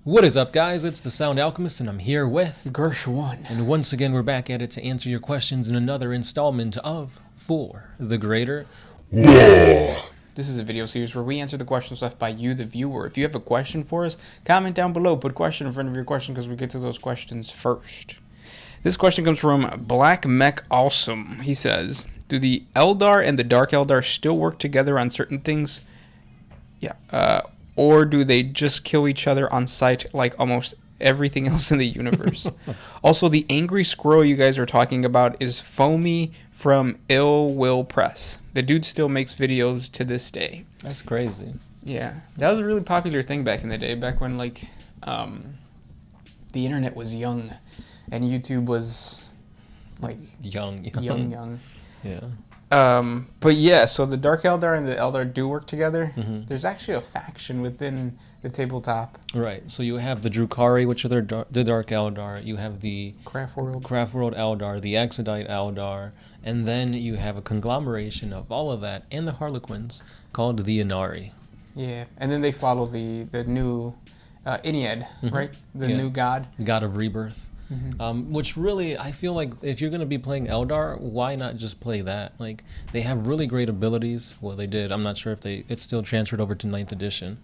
What is up, guys? It's the Sound Alchemist, and I'm here with Gersh1. And once again, we're back at it to answer your questions in another installment of For the Greater. This is a video series where we answer the questions left by you, the viewer. If you have a question for us, comment down below. Put question in front of your question because we get to those questions first. This question comes from Black Mech Awesome. He says, do the Eldar and the Dark Eldar still work together on certain things? Or do they just kill each other on sight like almost everything else in the universe? Also, the angry squirrel you guys are talking about is Foamy from Ill Will Press. The dude still makes videos to this day. That's crazy. Yeah, that was a really popular thing back in the day, back when the internet was young and YouTube was like young. Yeah. But yeah, so the Dark Eldar and the Eldar do work together. Mm-hmm. There's actually a faction within the tabletop. Right. So you have the Drukhari, which are the Dark Eldar. You have the Craftworld Eldar, the Exodite Eldar, and then you have a conglomeration of all of that and the Harlequins called the Inari. Yeah, and then they follow the new Ennead, right? The new god. God of Rebirth. Which really, I feel like if you're going to be playing Eldar, why not just play that? Like, they have really great abilities. Well, they did. I'm not sure if it's still transferred over to 9th edition.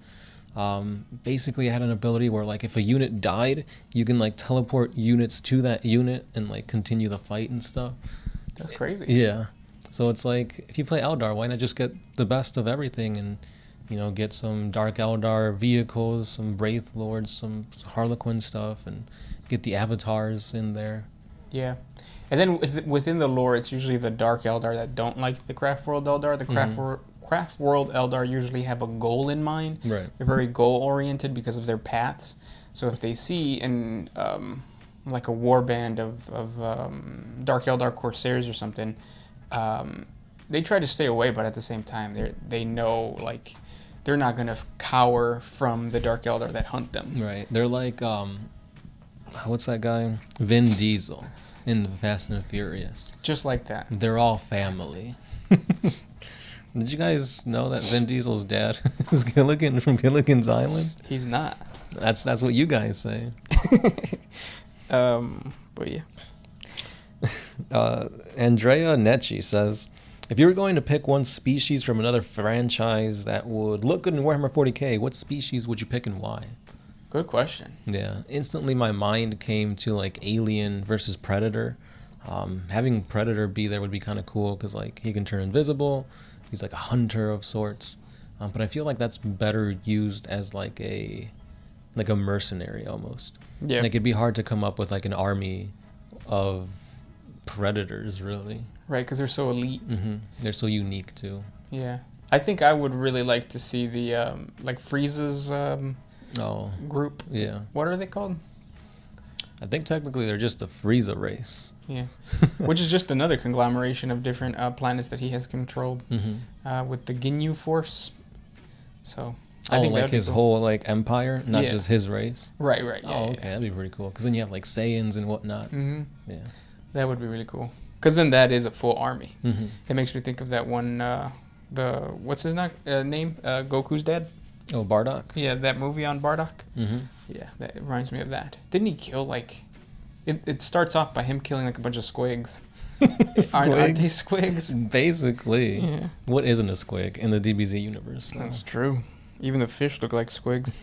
Basically, it had an ability where, like, if a unit died, you can, like, teleport units to that unit and, like, continue the fight and stuff. That's crazy. Yeah. So it's like, if you play Eldar, why not just get the best of everything and, you know, get some Dark Eldar vehicles, some Wraith Lords, some Harlequin stuff, and get the avatars in there. Yeah. And then within the lore, it's usually the Dark Eldar that don't like the Craftworld Eldar. The Craftworld Eldar usually have a goal in mind. Right. They're very goal-oriented because of their paths. So if they see like a warband of Dark Eldar Corsairs or something, they try to stay away, but at the same time, they know, like, they're not going to cower from the Dark Eldar that hunt them. Right. They're like, what's that guy? Vin Diesel in the Fast and Furious. Just like that. They're all family. Did you guys know that Vin Diesel's dad is Gilligan from Gilligan's Island? He's not. That's what you guys say. But yeah. Andrea Necci says, if you were going to pick one species from another franchise that would look good in Warhammer 40K, what species would you pick and why? Good question. Yeah. Instantly my mind came to, like, Alien versus Predator. Having Predator be there would be kind of cool because, like, he can turn invisible. He's like a hunter of sorts. But I feel like that's better used as like a mercenary almost. Yeah. Like, it'd be hard to come up with like an army of predators, really. Right, because they're so elite. They're so unique too. Yeah. I think I would really like to see the like Frieza's group. Yeah. What are they called? I think technically they're just the Frieza race. Yeah. Which is just another conglomeration of different planets that he has controlled with the Ginyu Force. So I think like his whole like empire, not just his race. Right. Yeah, okay, that'd be pretty cool. Because then you have like Saiyans and whatnot. Yeah. That would be really cool. Because then that is a full army. It makes me think of that one, what's his name? Goku's dad? Oh, Bardock? Yeah, that movie on Bardock. Yeah, that reminds me of that. Didn't he kill, like... It starts off by him killing, like, a bunch of squigs. Aren't they squigs? Basically. Yeah. What isn't a squig in the DBZ universe? That's true. Even the fish look like squigs.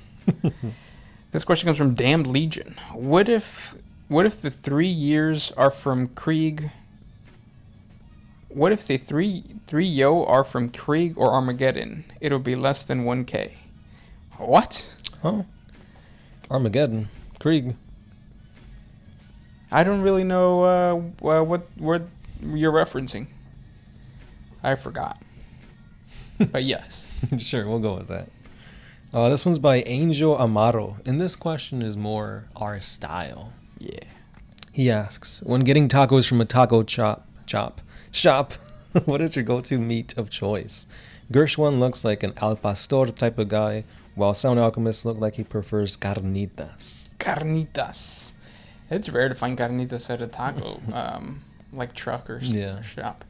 This question comes from Damned Legion. What if the 3 years are from Krieg... What if the three yo are from Krieg or Armageddon? It'll be less than 1K. What? Huh? Armageddon. Krieg. I don't really know what you're referencing. I forgot. But yes. Sure, we'll go with that. This one's by Angel Amaro. And this question is more our style. Yeah. He asks, when getting tacos from a taco shop, what is your go-to meat of choice? Gershwin looks like an al pastor type of guy, while Sound Alchemist look like he prefers carnitas. Carnitas. It's rare to find carnitas at a taco like truck or shop.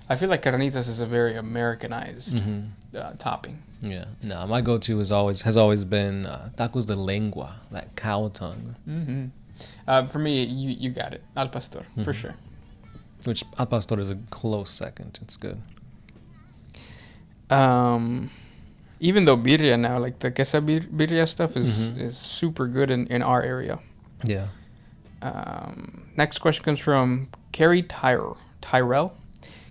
I feel like carnitas is a very Americanized Mm-hmm. topping. Yeah. No, my go-to has always been tacos de lengua, that cow tongue. For me, you got it. Al pastor, for sure. Which al pastor is a close second. It's good. Even though birria now, like the queso birria stuff is super good in our area. Yeah. Next question comes from Carrie Tyrell.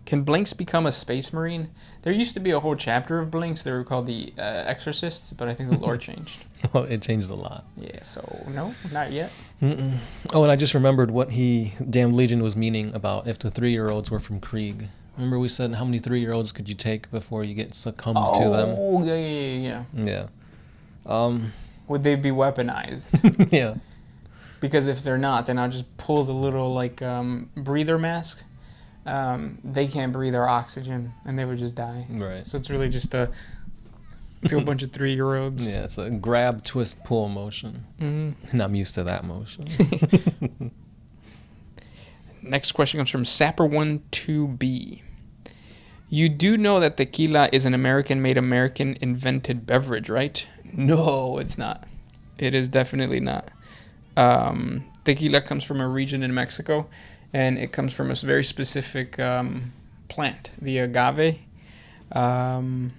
Can Blinks become a space marine? There used to be a whole chapter of Blinks. They were called the Exorcists, but I think the lore changed. Well, it changed a lot. Yeah, so no, not yet. Mm-mm. Oh, and I just remembered what Damned Legion was meaning about if the 3-year-olds were from Krieg. Remember we said how many 3-year-olds could you take before you get succumbed to them? Oh, yeah. Yeah. Would they be weaponized? Yeah. Because if they're not, then I'll just pull the little breather mask. They can't breathe our oxygen, and they would just die. Right. So it's really just to a bunch of 3-year-olds. Yeah, it's a grab, twist, pull motion. Mm-hmm. And I'm used to that motion. Next question comes from Sapper12B. You do know that tequila is an American-made, American-invented beverage, right? No, it's not. It is definitely not. Tequila comes from a region in Mexico, and it comes from a very specific plant, the agave. And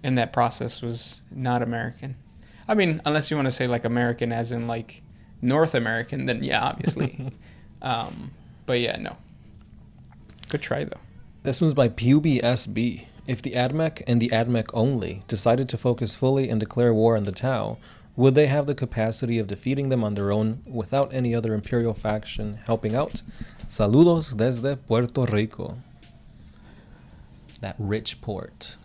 that process was not American. I mean, unless you want to say like American as in like North American, then yeah, obviously. But yeah, no. Good try, though. This one's by PUBSB. If the AdMech and the AdMech only decided to focus fully and declare war on the Tau, would they have the capacity of defeating them on their own without any other Imperial faction helping out? Saludos desde Puerto Rico. That rich port.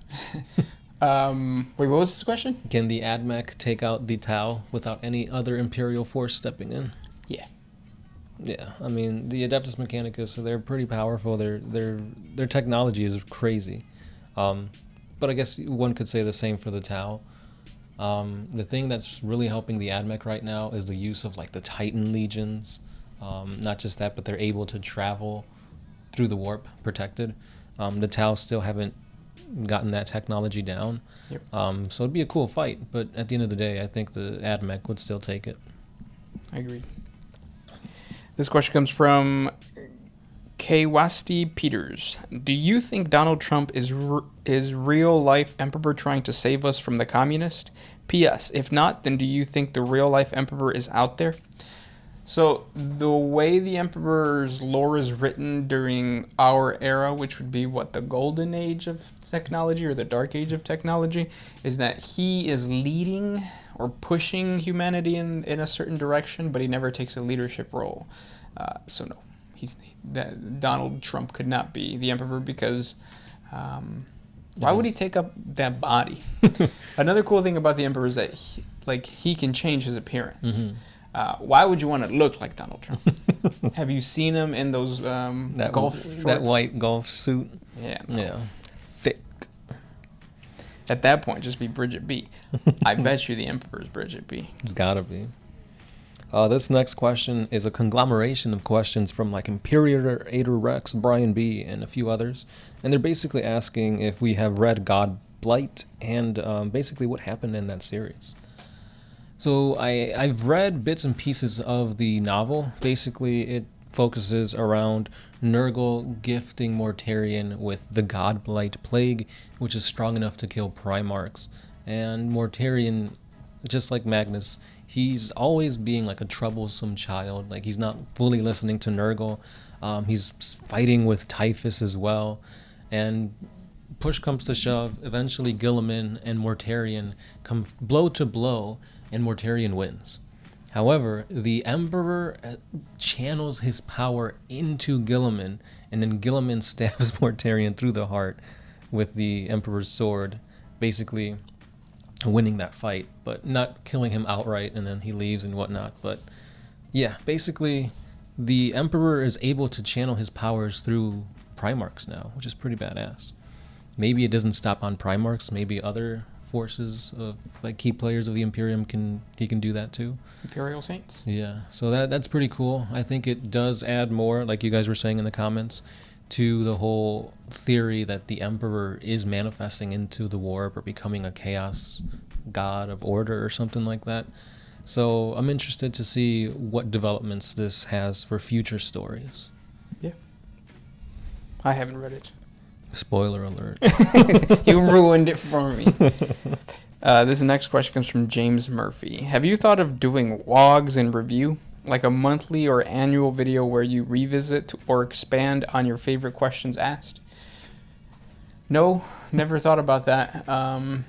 Wait, what was this question? Can the AdMech take out the Tau without any other Imperial force stepping in? Yeah. Yeah, I mean, the Adeptus Mechanicus, they're pretty powerful. Their technology is crazy. But I guess one could say the same for the Tau. The thing that's really helping the AdMech right now is the use of like the Titan legions. Not just that, but they're able to travel through the warp protected. The Tau still haven't gotten that technology down. Yep. So it'd be a cool fight, but at the end of the day, I think the AdMech would still take it. I agree. This question comes from Kwasti Peters. Do you think Donald Trump is real-life emperor trying to save us from the communist? P.S. If not, then do you think the real-life emperor is out there? So the way the emperor's lore is written during our era, which would be the golden age of technology or the dark age of technology, is that he is leading or pushing humanity in a certain direction, but he never takes a leadership role. So no, Donald Trump could not be the emperor because why would he take up that body? Another cool thing about the emperor is that he can change his appearance. Mm-hmm. Why would you want to look like Donald Trump? Have you seen him in those golf shorts? That white golf suit? Yeah. No. Yeah. Thick. At that point, just be Bridget B. I bet you the emperor is Bridget B. It's gotta be. This next question is a conglomeration of questions from Imperator Rex, Brian B, and a few others. And they're basically asking if we have read God Blight and basically what happened in that series. So I've read bits and pieces of the novel. Basically, it focuses around Nurgle gifting Mortarion with the God Blight Plague, which is strong enough to kill Primarchs. And Mortarion, just like Magnus, he's always being like a troublesome child. Like, he's not fully listening to Nurgle. He's fighting with Typhus as well. And push comes to shove, eventually Guilliman and Mortarion come blow to blow, and Mortarion wins. However, the Emperor channels his power into Guilliman, and then Guilliman stabs Mortarion through the heart with the Emperor's sword, basically winning that fight, but not killing him outright, and then he leaves and whatnot. But yeah, basically, the Emperor is able to channel his powers through Primarchs now, which is pretty badass. Maybe it doesn't stop on Primarchs, maybe other forces of key players of the Imperium he can do that too. Imperial Saints. Yeah, so that's pretty cool. I think it does add more, like you guys were saying in the comments, to the whole theory that the Emperor is manifesting into the warp or becoming a chaos god of order or something like that. So I'm interested to see what developments this has for future stories. Yeah. I haven't read it. Spoiler alert. You ruined it for me. This next question comes from James Murphy. Have you thought of doing WAAAGHs in review? Like a monthly or annual video where you revisit or expand on your favorite questions asked? No, never thought about that. I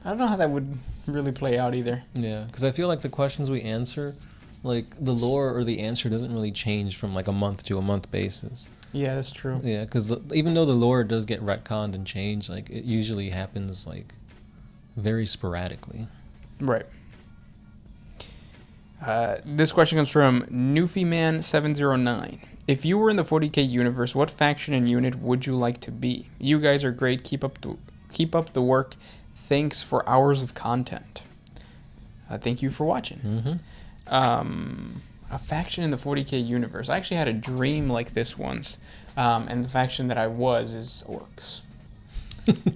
don't know how that would really play out either. Yeah, because I feel like the questions we answer, like the lore or the answer doesn't really change from like a month to a month basis. Yeah, that's true. Yeah, because even though the lore does get retconned and changed, like it usually happens like very sporadically. Right. This question comes from Newfieman709. If you were in the 40K universe, what faction and unit would you like to be? You guys are great. Keep up the work. Thanks for hours of content. Thank you for watching. A faction in the 40K universe. I actually had a dream like this once, and the faction that I was is orcs.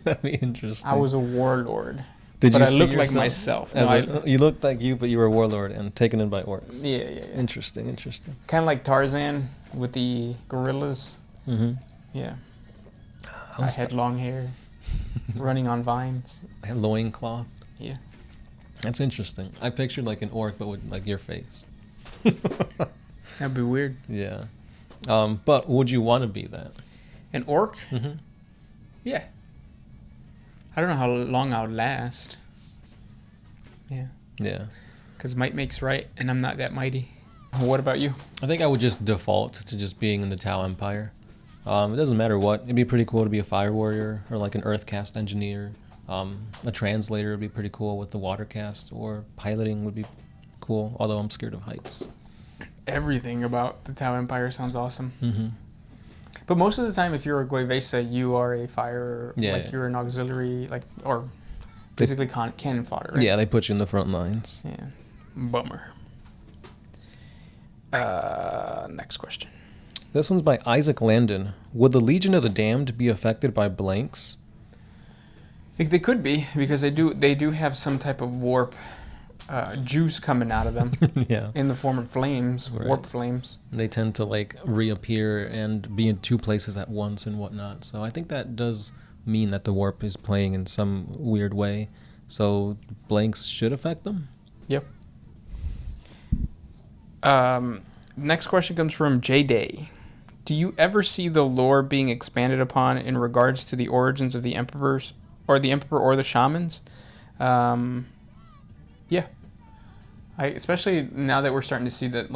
That'd be interesting. I was a warlord. But I looked like myself. No, you looked like you, but you were a warlord and taken in by orcs. Yeah. Interesting. Kind of like Tarzan with the gorillas. Yeah. I had long hair, running on vines. I had loincloth. Yeah. That's interesting. I pictured like an orc, but with like your face. That'd be weird. Yeah. But would you want to be that? An orc? Yeah. I don't know how long I would last. Yeah. Yeah. Because might makes right, and I'm not that mighty. What about you? I think I would just default to just being in the Tau Empire. It doesn't matter what. It'd be pretty cool to be a fire warrior or like an earth cast engineer. A translator would be pretty cool with the water cast, or piloting would be cool, although I'm scared of heights. Everything about the Tau Empire sounds awesome. But most of the time, if you're a Guevesa, you are a fire, you're an auxiliary, or basically cannon fodder, right? Yeah, they put you in the front lines. Yeah. Bummer. Next question. This one's by Isaac Landon. Would the Legion of the Damned be affected by blanks? They could be, because they do have some type of warp juice coming out of them. Yeah. In the form of flames, right. Warp flames. They tend to like reappear and be in two places at once and whatnot. So I think that does mean that the warp is playing in some weird way. So blanks should affect them? Yep. Next question comes from J-Day. Do you ever see the lore being expanded upon in regards to the origins of the emperors, or the emperor or the shamans? Yeah. Especially now that we're starting to see that,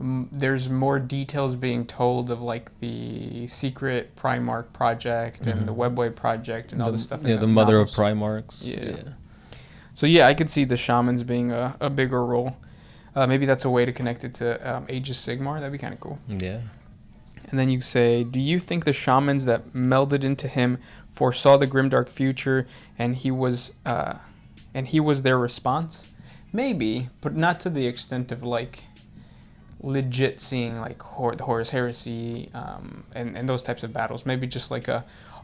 there's more details being told of, the secret Primarch project and the Webway project and all this stuff. Yeah, the mother of Primarchs. Yeah. So, yeah, I could see the shamans being a bigger role. Maybe that's a way to connect it to Age of Sigmar. That'd be kind of cool. Yeah. And then you say, do you think the shamans that melded into him foresaw the grimdark future, and he was their response? Maybe, but not to the extent of legit seeing the Horus Heresy and those types of battles. Maybe just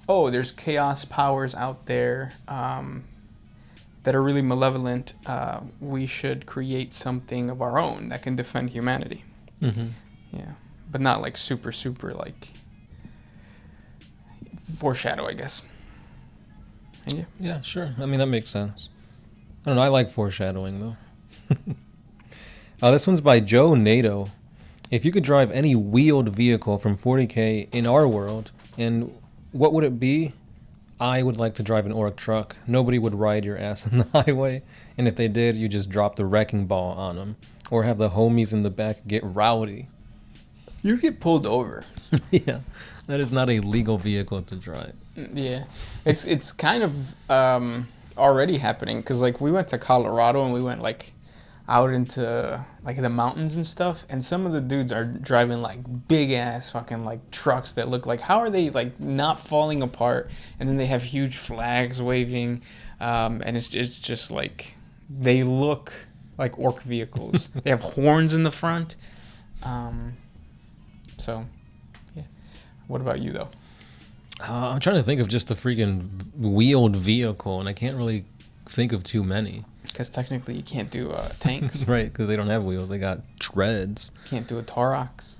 there's chaos powers out there that are really malevolent. We should create something of our own that can defend humanity. Yeah, but not super foreshadow, I guess. And yeah. Yeah, sure. I mean, that makes sense. I don't know. I like foreshadowing, though. This one's by Joe Nato. If you could drive any wheeled vehicle from 40K in our world, and what would it be? I would like to drive an orc truck. Nobody would ride your ass on the highway, and if they did, you just drop the wrecking ball on them, or have the homies in the back get rowdy. You get pulled over. Yeah, that is not a legal vehicle to drive. Yeah, it's kind of already happening, because we went to Colorado and we went out into the mountains and stuff, and some of the dudes are driving big ass fucking trucks that look how are they not falling apart, and then they have huge flags waving, and it's just they look like orc vehicles. They have horns in the front, so yeah. What about you, though? I'm trying to think of just a freaking wheeled vehicle, and I can't really think of too many. Because technically you can't do tanks. Right, because they don't have wheels. They got treads. Can't do a Taurox.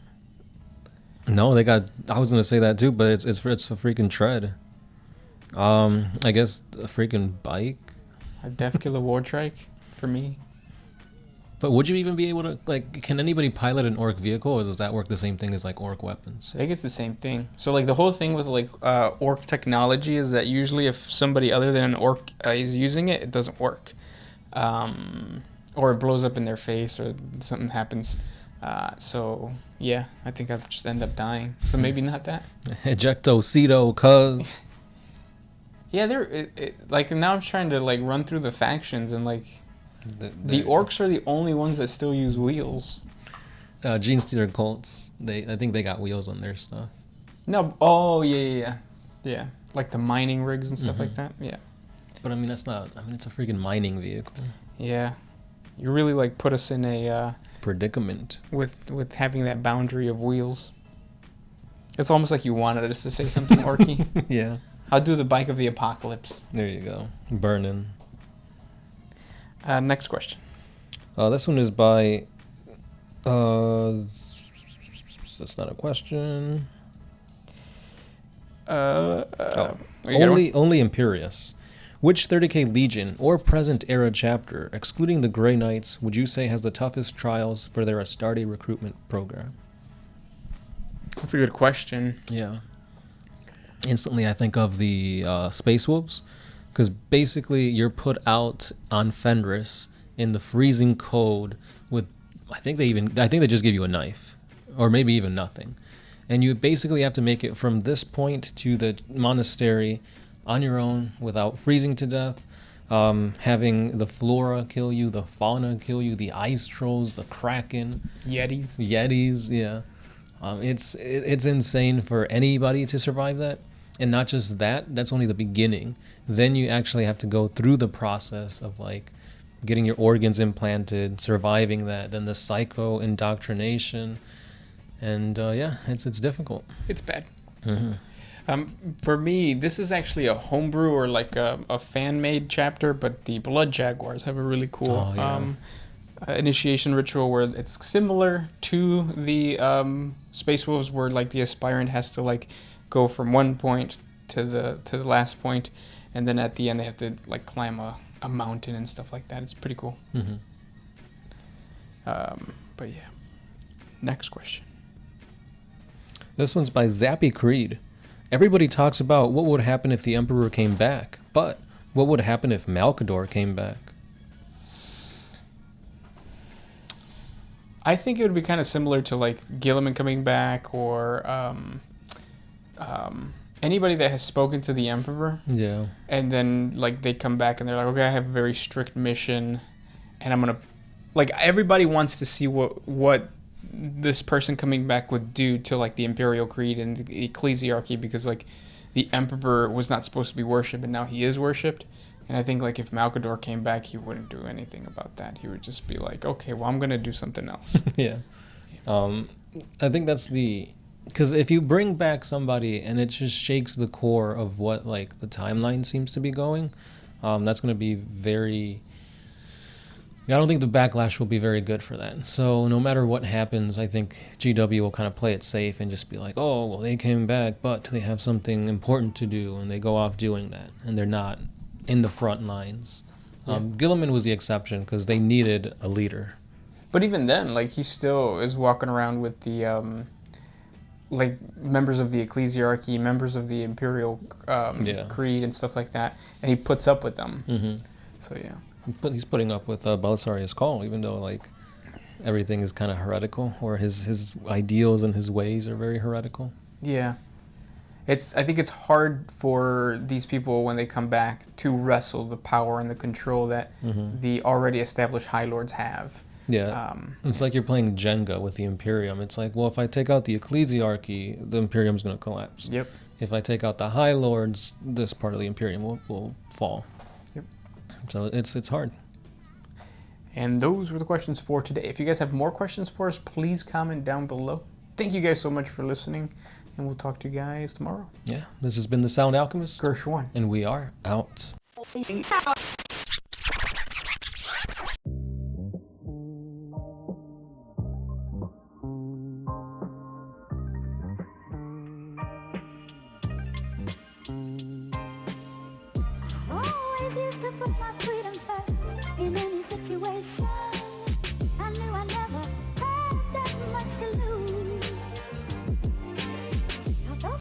No, they got... I was going to say that too, but it's a freaking tread. I guess a freaking bike. A Tequila Wartrike for me. But would you even be able to, like, can anybody pilot an orc vehicle, or does that work the same thing as, like, orc weapons? I think it's the same thing. So, like, the whole thing with, like, orc technology is that usually if somebody other than an orc is using it, it doesn't work. Or it blows up in their face, or something happens. So, yeah, I think I'd just end up dying. So maybe not that. Ejecto-cedo, cuz. Yeah, like, now I'm trying to, like, run through the factions, and, like... The orcs are the only ones that still use wheels. Gene Stealer cults, I think they got wheels on their stuff. No, yeah. Like the mining rigs and stuff like that. Yeah. But I mean, it's a freaking mining vehicle. Yeah, you really like put us in a predicament with having that boundary of wheels. It's almost like you wanted us to say something orky. Yeah. I'll do the bike of the apocalypse. There you go, burning. Next question. This one is by... that's not a question. Only Imperious. Which 30k Legion or present era chapter, excluding the Grey Knights, would you say has the toughest trials for their Astarte recruitment program? That's a good question. Yeah. Instantly, I think of the Space Wolves. Because basically, you're put out on Fenris in the freezing cold with, I think they just give you a knife, or maybe even nothing, and you basically have to make it from this point to the monastery on your own without freezing to death, having the flora kill you, the fauna kill you, the ice trolls, the kraken, yetis, yeah. It's insane for anybody to survive that. And not just that, that's only the beginning. Then you actually have to go through the process of, like, getting your organs implanted, surviving that, then the psycho indoctrination. And, yeah, it's difficult. It's bad. Mm-hmm. For me, this is actually a homebrew or, like, a fan-made chapter, but the Blood Jaguars have a really cool initiation ritual where it's similar to the Space Wolves, where, like, the aspirant has to, like, go from one point to the last point, and then at the end they have to like climb a mountain and stuff like that. It's pretty cool. Mm-hmm. But yeah, next question. This one's by Zappy Creed. Everybody talks about what would happen if the Emperor came back, but what would happen if Malkador came back? I think it would be kind of similar to like Gilliman coming back, or anybody that has spoken to the Emperor. Yeah. And then like they come back and they're like, okay, I have a very strict mission, and I'm gonna, like, everybody wants to see what this person coming back would do to like the Imperial Creed and the Ecclesiarchy, because like the Emperor was not supposed to be worshipped, and now he is worshipped. And I think like if Malkador came back, he wouldn't do anything about that. He would just be like, okay, well, I'm gonna do something else. Yeah. I think that's because if you bring back somebody and it just shakes the core of what like the timeline seems to be going, that's going to be very... I don't think the backlash will be very good for that. So no matter what happens, I think GW will kind of play it safe and just be like, oh, well, they came back, but they have something important to do, and they go off doing that, and they're not in the front lines. Gilliman was the exception because they needed a leader. But even then, like, he still is walking around with the... like members of the Ecclesiarchy, members of the Imperial Creed and stuff like that, and he puts up with them. Mm-hmm. So yeah, but he's putting up with Belisarius Cawl, even though like everything is kind of heretical, or his ideals and his ways are very heretical. Yeah, I think it's hard for these people when they come back to wrestle the power and the control that the already established High Lords have. Yeah, it's like you're playing Jenga with the Imperium. It's like, well, if I take out the Ecclesiarchy, the Imperium's going to collapse. Yep. If I take out the High Lords, this part of the Imperium will fall. Yep. So it's hard. And those were the questions for today. If you guys have more questions for us, please comment down below. Thank you guys so much for listening, and we'll talk to you guys tomorrow. Yeah, this has been the Sound Alchemist, Gershwin. and we are out. Always used to put my freedom first in any situation.